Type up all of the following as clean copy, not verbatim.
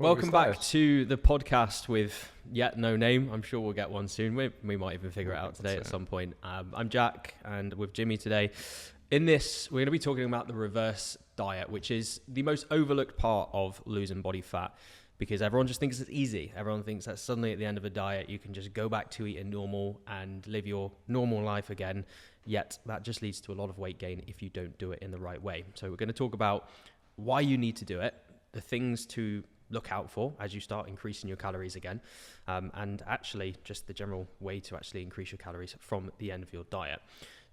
Welcome back to the podcast with yet no name. I'm sure we'll get one soon. We might even figure it out today at some point. I'm Jack, and with Jimmy today. In this, we're going to be talking about the reverse diet, which is the most overlooked part of losing body fat, because everyone just thinks it's easy. Everyone thinks that suddenly at the end of a diet, you can just go back to eating normal and live your normal life again. Yet that just leads to a lot of weight gain if you don't do it in the right way. So we're going to talk about why you need to do it, the things to look out for as you start increasing your calories again, and actually just the general way to actually increase your calories from the end of your diet.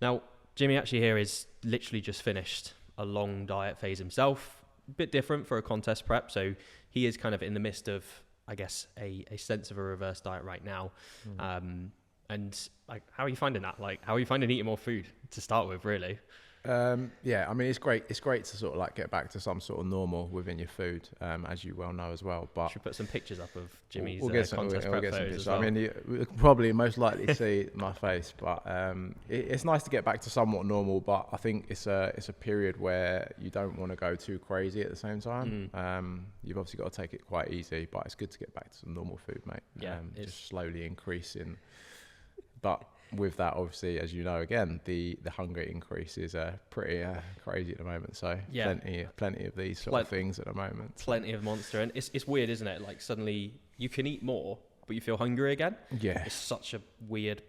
Now, Jimmy actually here is literally just finished a long diet phase himself, a bit different for a contest prep. So he is kind of in the midst of, I guess, a sense of a reverse diet right now. And like, how are you finding that? Like, how are you finding eating more food to start with, really? Yeah, I mean, it's great to sort of like get back to some sort of normal within your food, as you well know as well. But should put some pictures up of Jimmy's contest prep photos as well. I mean, you'll probably most likely see my face, but it's nice to get back to somewhat normal. But I think it's a period where you don't want to go too crazy at the same time. You've obviously got to take it quite easy, but it's good to get back to some normal food, mate. Yeah, just slowly increasing, but with that, obviously, as you know, again, the hunger increase is pretty crazy at the moment. So yeah, plenty of these sort of things at the moment. Plenty of monster, and it's weird, isn't it? Like suddenly you can eat more, but you feel hungry again. Yeah, it's such a weird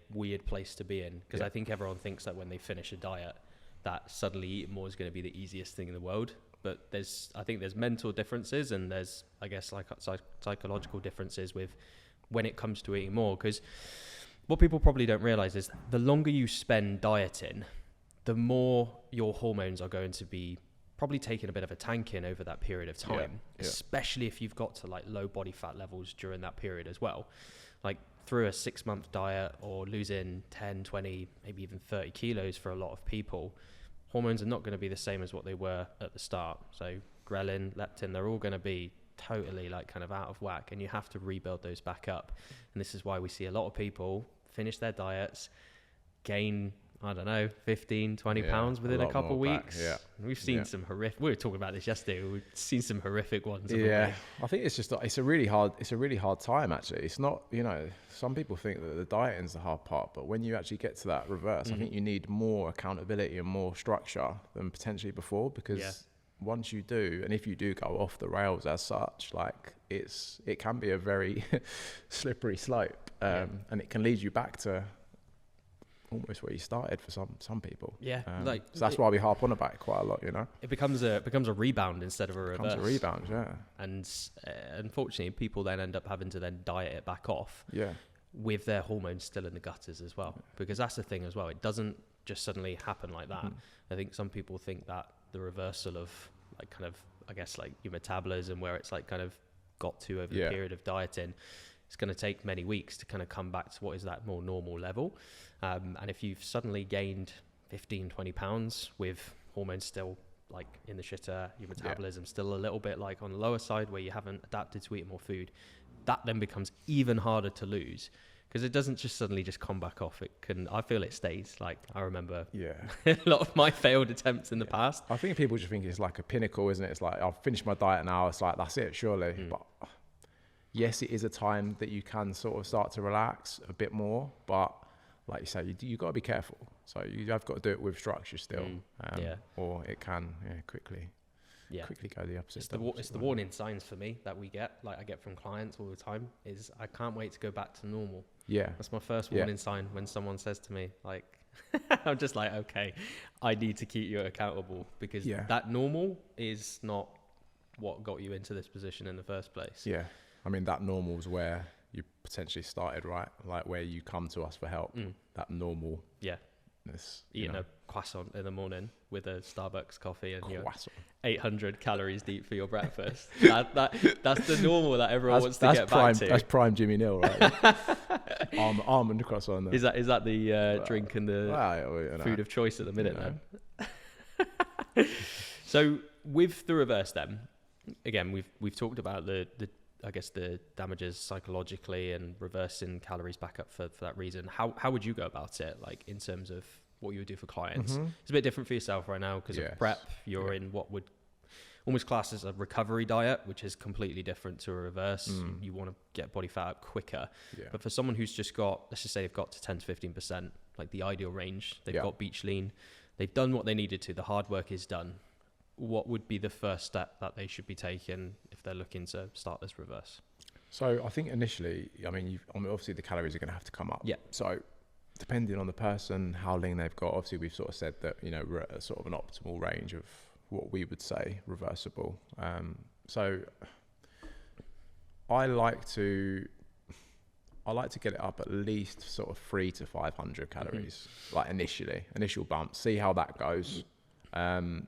place to be in, because I think everyone thinks that when they finish a diet, that suddenly eating more is going to be the easiest thing in the world. But I think there's mental differences, and there's, I guess, like psychological differences with when it comes to eating more, because what people probably don't realize is the longer you spend dieting, the more your hormones are going to be probably taking a bit of a tanking over that period of time, especially if you've got to like low body fat levels during that period as well. Like through a 6-month diet or losing 10, 20, maybe even 30 kilos for a lot of people, hormones are not going to be the same as what they were at the start. So ghrelin, leptin, they're all going to be totally like kind of out of whack, and you have to rebuild those back up. And this is why we see a lot of people finish their diets, gain, I don't know, 15, 20 pounds within a couple of weeks. We've seen some horrific, we were talking about this yesterday, we've seen some horrific ones. I think it's a really hard time, actually. It's not, some people think that the dieting's the hard part, but when you actually get to that reverse, I think you need more accountability and more structure than potentially before, because once you do, and if you do go off the rails as such, like it can be a very slippery slope, and it can lead you back to almost where you started for some people. So that's why we harp on about it quite a lot. It becomes a rebound instead of a reverse. It becomes a rebound, and unfortunately, people then end up having to then diet it back off. With their hormones still in the gutters as well, because that's the thing as well. It doesn't just suddenly happen like that. I think some people think that the reversal of like kind of, I guess, like your metabolism, where it's like kind of got to over the period of dieting, it's going to take many weeks to kind of come back to what is that more normal level. And if you've suddenly gained 15, 20 pounds with hormones still like in the shitter, your metabolism still a little bit like on the lower side where you haven't adapted to eating more food, that then becomes even harder to lose. Because it doesn't just suddenly just come back off. I feel it stays. Like, I remember a lot of my failed attempts in the past. I think people just think it's like a pinnacle, isn't it? It's like, I've finished my diet now. It's like, that's it, surely. But yes, it is a time that you can sort of start to relax a bit more. But like you say, you got to be careful. So you have got to do it with structure still. Or it can quickly go the opposite. It's the warning signs for me that we get, like I get from clients all the time, is I can't wait to go back to normal. That's my first warning sign when someone says to me, like, I'm just like, okay, I need to keep you accountable, because that normal is not what got you into this position in the first place. I mean, that normal is where you potentially started, right? Like where you come to us for help. That normal. Eating a croissant in the morning with a Starbucks coffee and you're 800 calories deep for your breakfast. That's the normal that everyone wants to get back to. That's prime Jimmy Neal, right? Almond croissant. Is that the drink and the food of choice at the minute then? So with the reverse then, again, we've talked about the I guess the damages psychologically and reversing calories back up for that reason. How would you go about it, like in terms of what you would do for clients? It's a bit different for yourself right now because of prep. You're in what almost classed as a recovery diet, which is completely different to a reverse. You want to get body fat up quicker. Yeah. But for someone who's just got, let's just say they've got to 10 to 15%, like the ideal range, they've got beach lean, they've done what they needed to, the hard work is done. What would be the first step that they should be taking if they're looking to start this reverse? So I think initially, I mean, obviously the calories are going to have to come up. Yeah. So depending on the person, how lean they've got, obviously we've sort of said that, you know, we're at a sort of an optimal range of what we would say reversible. So I like to get it up at least sort of 300 to 500 calories, like initial bump, see how that goes. And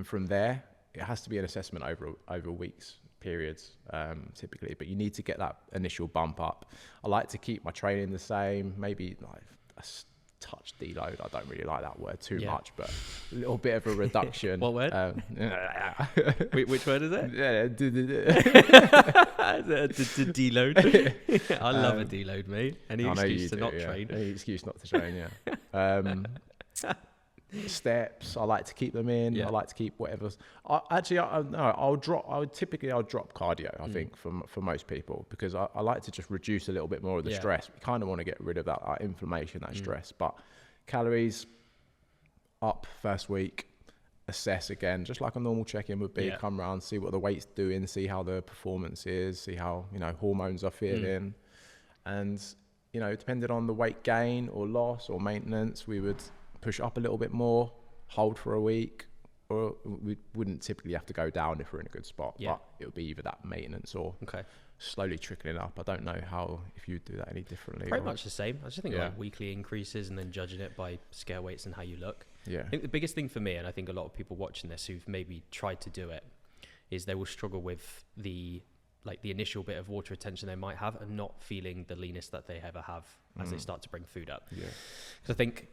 from there, it has to be an assessment over weeks, periods, typically, but you need to get that initial bump up. I like to keep my training the same, maybe like a touch deload. I don't really like that word too much, but a little bit of a reduction. What word? Which word is it? Deload. I love a deload, mate. Any excuse to not train. Any excuse not to train, yeah. Steps, I like to keep them in. I like to keep whatever's. I'll drop cardio. I think for most people, because I like to just reduce a little bit more of the stress. We kind of want to get rid of that inflammation, that stress. But calories up first week, assess again, just like a normal check-in would be. Come around, see what the weight's doing, see how the performance is, see how hormones are feeling, and depending on the weight gain or loss or maintenance, we would push up a little bit more, hold for a week, or we wouldn't typically have to go down if we're in a good spot. But it would be either that maintenance or slowly trickling up. I don't know if you do that any differently. Pretty much the same. I just think like weekly increases and then judging it by scale weights and how you look. Yeah. I think the biggest thing for me, and I think a lot of people watching this who've maybe tried to do it, is they will struggle with the initial bit of water retention they might have and not feeling the leanness that they ever have as they start to bring food up. Yeah. Because I think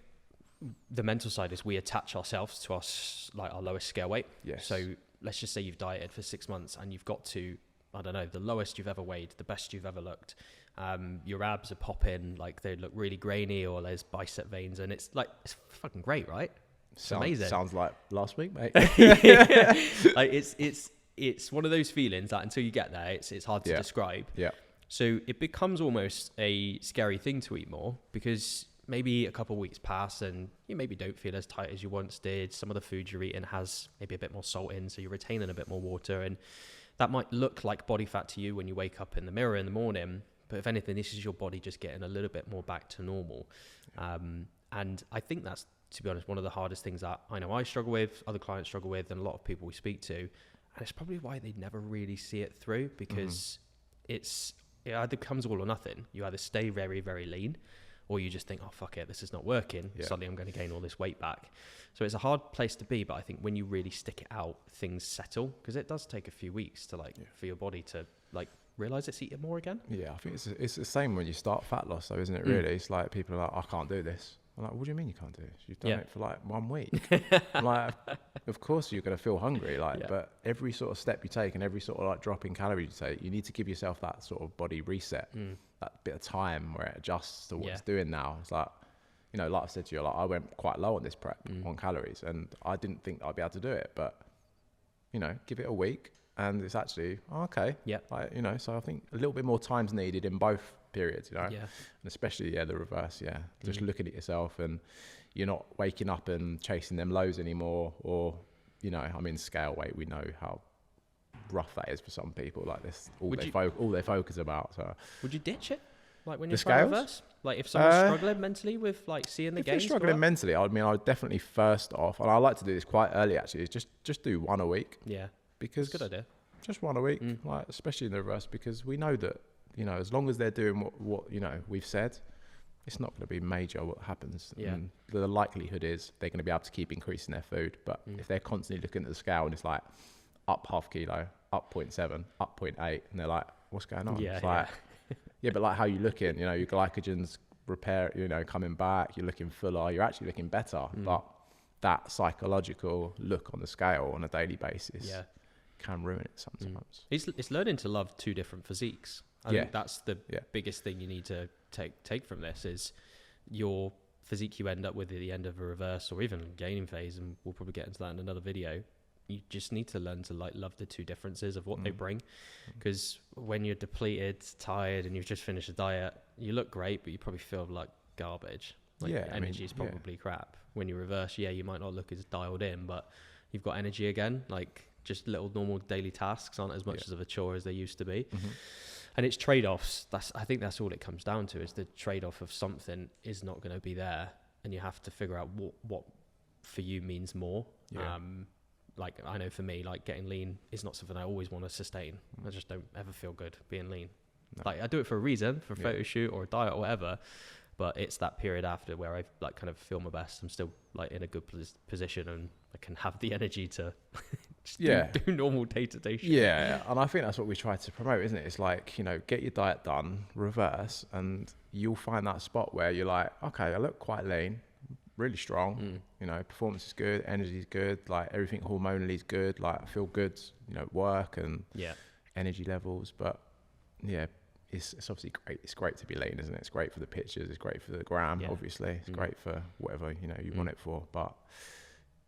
the mental side is we attach ourselves to our lowest scale weight. Yes. So let's just say you've dieted for 6 months and you've got to, I don't know, the lowest you've ever weighed, the best you've ever looked. Your abs are popping, like they look really grainy, or there's bicep veins, and it's fucking great, right? It's amazing. Sounds like last week, mate. Like it's one of those feelings that until you get there, it's hard to describe. Yeah. So it becomes almost a scary thing to eat more, because maybe a couple of weeks pass and you maybe don't feel as tight as you once did. Some of the food you're eating has maybe a bit more salt in, so you're retaining a bit more water, and that might look like body fat to you when you wake up in the mirror in the morning. But if anything, this is your body just getting a little bit more back to normal. And I think that's, to be honest, one of the hardest things that I know I struggle with, other clients struggle with, and a lot of people we speak to. And it's probably why they never really see it through, because it either comes all or nothing. You either stay very, very lean, or you just think, oh, fuck it, this is not working. Suddenly I'm going to gain all this weight back. So it's a hard place to be, but I think when you really stick it out, things settle, because it does take a few weeks to for your body to realize it's eating more again. Yeah, I think it's the same when you start fat loss, though, isn't it? Really, it's like people are like, I can't do this. I'm like, what do you mean you can't do this? You've done it for 1 week. I'm like, of course you're going to feel hungry, but every sort of step you take and every sort of drop in calories you take, you need to give yourself that sort of body reset, that bit of time where it adjusts to what it's doing now. It's like, like I said to you, I went quite low on this prep on calories, and I didn't think I'd be able to do it, but give it a week and it's actually okay. Yeah. So I think a little bit more time's needed in both periods, and especially the reverse. Just looking at yourself, and you're not waking up and chasing them lows anymore, or scale weight, we know how rough that is for some people. Like this, all they focus about. So would you ditch it, like when the you're trying reverse? Like if someone's struggling mentally with seeing the gains? If you're struggling mentally, I would definitely first off, and I like to do this quite early actually, is just do 1 a week. Yeah, because that's a good idea. Just 1 a week, especially in the reverse, because we know that as long as they're doing what we've said, it's not going to be major what happens. Yeah. And the likelihood is they're going to be able to keep increasing their food. But if they're constantly looking at the scale and it's like up ½ kilo, up 0.7, up 0.8, and they're like, what's going on? Yeah, it's like, but like how you looking, your glycogen's coming back, you're looking fuller, you're actually looking better. But that psychological look on the scale on a daily basis can ruin it sometimes. It's learning to love two different physiques. I think that's the biggest thing you need to take from this, is your physique you end up with at the end of a reverse or even gaining phase, and we'll probably get into that in another video. you just need to learn to like love the two differences of what they bring. Because when you're depleted, tired, and you've just finished a diet, you look great, but you probably feel like garbage. Like Yeah, I energy mean, is probably crap. When you reverse, you might not look as dialed in, but you've got energy again. Like just little normal daily tasks aren't as much of a chore as they used to be. And it's trade-offs. I think that's all it comes down to, is the trade-off of something is not going to be there, and you have to figure out what for you means more. Like I know for me, like getting lean is not something I always want to sustain. I just don't ever feel good being lean. Like I do it for a reason, for a photo shoot or a diet or whatever, but it's that period after where I like kind of feel my best. I'm still like in a good position, and I can have the energy to just do normal day-to-day shit. Yeah, and I think that's what we try to promote, isn't it? It's like, get your diet done, reverse, and you'll find that spot where you're like, okay, I look quite lean, really strong, performance is good, energy is good, like everything hormonally is good, like I feel good, work and energy levels. But yeah, it's obviously great. It's great to be lean, isn't it? It's great for the pictures, it's great for the gram, obviously. It's great for whatever, you want it for, but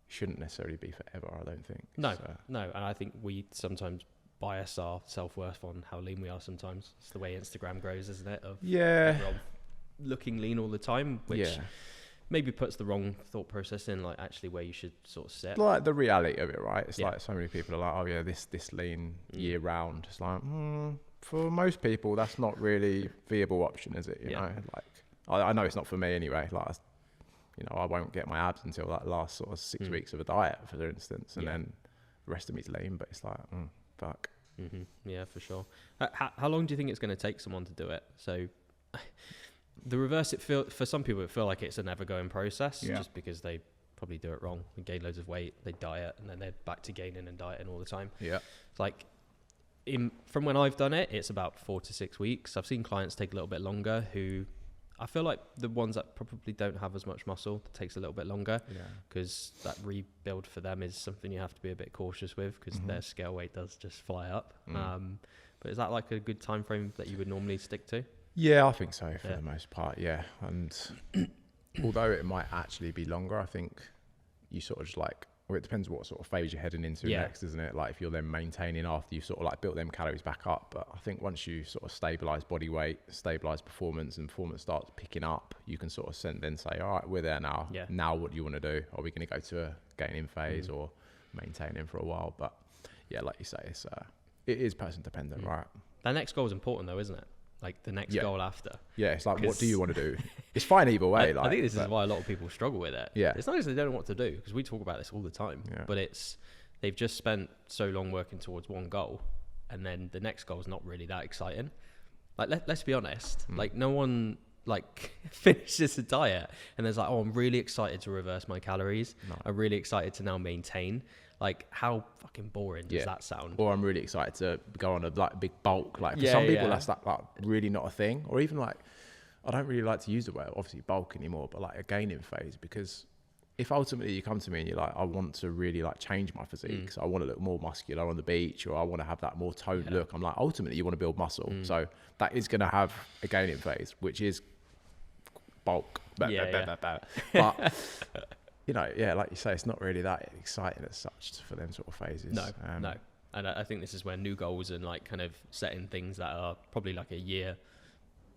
it shouldn't necessarily be forever, I don't think. No, and I think we sometimes bias our self-worth on how lean we are sometimes. It's the way Instagram grows, isn't it? Of everyone looking lean all the time, which maybe puts the wrong thought process in, like actually where you should sort of sit. Like the reality of it, right? It's like so many people are like, oh yeah, this lean year round. It's like, for most people, that's not really a viable option, is it? You know, like I know it's not for me anyway. Like, I won't get my abs until that last sort of 6 weeks of a diet, for instance, and then the rest of me's lean. But it's like, fuck. Yeah, for sure. How long do you think it's going to take someone to do it? So the reverse, for some people, it feel like it's a never going process, just because they probably do it wrong and gain loads of weight, they diet, and then they're back to gaining and dieting all the time. Yeah. It's like, from when I've done it, it's about 4 to 6 weeks. I've seen clients take a little bit longer, who I feel like the ones that probably don't have as much muscle, it takes a little bit longer, because that rebuild for them is something you have to be a bit cautious with, because their scale weight does just fly up. But is that like a good time frame that you would normally stick to? Yeah, I think so for the most part. Yeah, and although it might actually be longer, I think you sort of just like, well, it depends what sort of phase you're heading into next, isn't it? Like if you're then maintaining after you've sort of like built them calories back up. But I think once you sort of stabilize body weight, stabilize performance, and performance starts picking up, you can sort of then say, all right, we're there now. Yeah. Now what do you want to do? Are we going to go to a gaining phase or maintaining for a while? But yeah, like you say, it is person dependent, right? That next goal is important though, isn't it? Like the next goal after. Yeah, it's like, what do you want to do? It's fine either way. I think this is why a lot of people struggle with it. Yeah. It's not as they don't know what to do, because we talk about this all the time, but they've just spent so long working towards one goal, and then the next goal is not really that exciting. Like, let's be honest, like no one like finishes a diet and there's like, oh, I'm really excited to reverse my calories. No. I'm really excited to now maintain. Like, how fucking boring does that sound? Or I'm really excited to go on a like big bulk. Like for some people, that's like really not a thing. Or even like, I don't really like to use the word obviously bulk anymore, but like a gaining phase, because if ultimately you come to me and you're like, I want to really like change my physique, so I want to look more muscular on the beach, or I want to have that more toned look. I'm like, ultimately you want to build muscle. So that is going to have a gaining phase, which is bulk. But you know, like you say, it's not really that exciting as such for them sort of phases. No. And I think this is where new goals and like kind of setting things that are probably like a year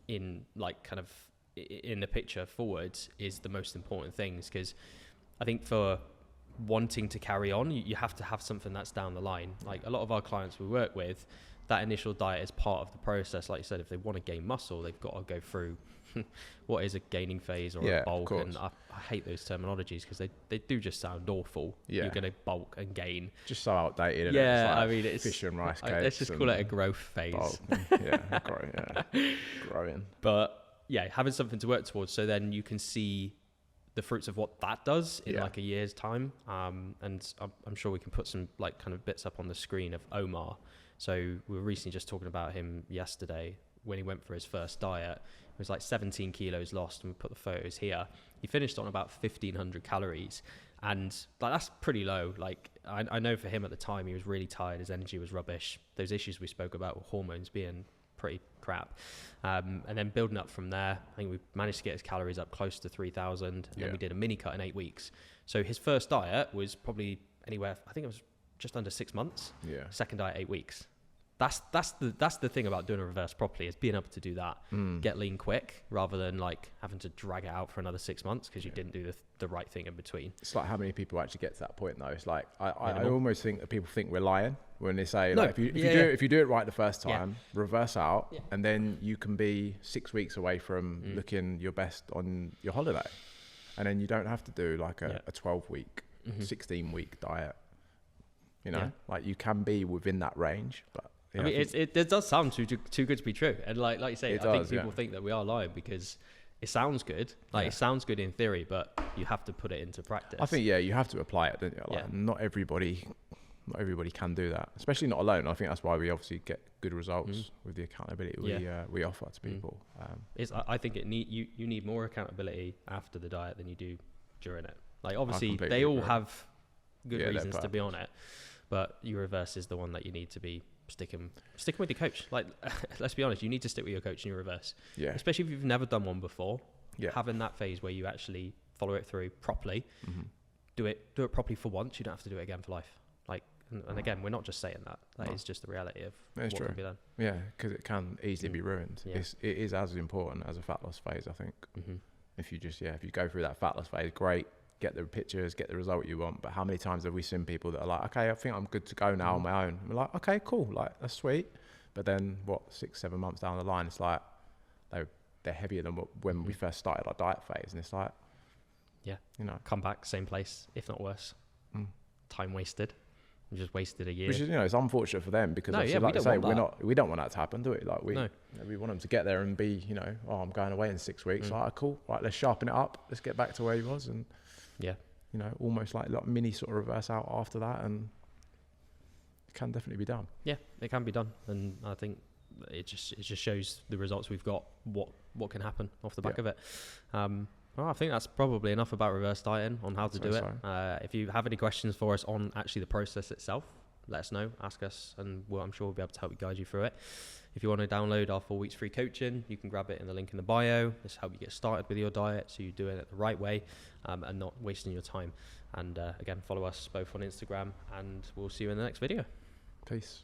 in, like kind of in the picture forwards, is the most important things. Because I think for wanting to carry on, you have to have something that's down the line. Like a lot of our clients we work with, that initial diet is part of the process. Like you said, if they want to gain muscle, they've got to go through what is a gaining phase or a bulk. And I hate those terminologies because they do just sound awful. You're going to bulk and gain. Just so outdated. Yeah, like I mean, it's fish and rice cakes. Let's just call it a growth phase. Growing. But yeah, having something to work towards, so then you can see the fruits of what that does in like a year's time. And I'm sure we can put some like kind of bits up on the screen of Omar. So we were recently just talking about him yesterday when he went for his first diet. It was like 17 kilos lost, and we put the photos here. He finished on about 1,500 calories, and like that's pretty low. Like I know for him at the time, he was really tired, his energy was rubbish. Those issues we spoke about with hormones being pretty crap. And then building up from there, I think we managed to get his calories up close to 3,000, and then we did a mini cut in 8 weeks. So his first diet was probably anywhere, I think it was just under 6 months. Yeah. Second diet, 8 weeks. That's the thing about doing a reverse properly, is being able to do that, get lean quick, rather than like having to drag it out for another 6 months because you didn't do the right thing in between. It's like how many people actually get to that point though. It's like I almost think that people think we're lying when they say, No. like, if you do it right the first time, reverse out, and then you can be 6 weeks away from looking your best on your holiday, and then you don't have to do like a 12-week, 16-week diet. You know, like you can be within that range, but. Yeah, I mean, it does sound too good to be true, and like you say, I think people think that we are lying because it sounds good. Like it sounds good in theory, but you have to put it into practice. I think you have to apply it, don't you? Like not everybody can do that, especially not alone. I think that's why we obviously get good results with the accountability we offer to people. I think you need more accountability after the diet than you do during it. Like obviously completely they all agree. have good reasons to be on it, but your reverse is the one that you need to be sticking with your coach. Like let's be honest, you need to stick with your coach in your reverse, especially if you've never done one before. Having that phase where you actually follow it through properly, do it properly for once. You don't have to do it again for life. Like, and again, we're not just saying that is just the reality of what can be done. Yeah, because it can easily be ruined. It is as important as a fat loss phase, I think. If you go through that fat loss phase, great, get the pictures, get the result you want. But how many times have we seen people that are like, okay, I think I'm good to go now on my own. And we're like, okay, cool, like that's sweet. But then 6-7 months down the line, it's like they're heavier than when we first started our diet phase, and it's like, come back same place, if not worse. Time wasted. We just wasted a year. Which is, it's unfortunate for them because like I say, we don't want that to happen, do we? Like we want them to get there and be, I'm going away in 6 weeks. Like, cool, right, let's sharpen it up. Let's get back to where he was, and almost like mini sort of reverse out after that, and it can definitely be done. Yeah, it can be done, and I think it just shows the results we've got, what can happen off the back of it. Well, I think that's probably enough about reverse dieting on how to do it. If you have any questions for us on actually the process itself, let us know, ask us, and I'm sure we'll be able to help guide you through it. If you want to download our 4 weeks free coaching, you can grab it in the link in the bio. This will help you get started with your diet so you're doing it the right way and not wasting your time. And again, follow us both on Instagram, and we'll see you in the next video. Peace.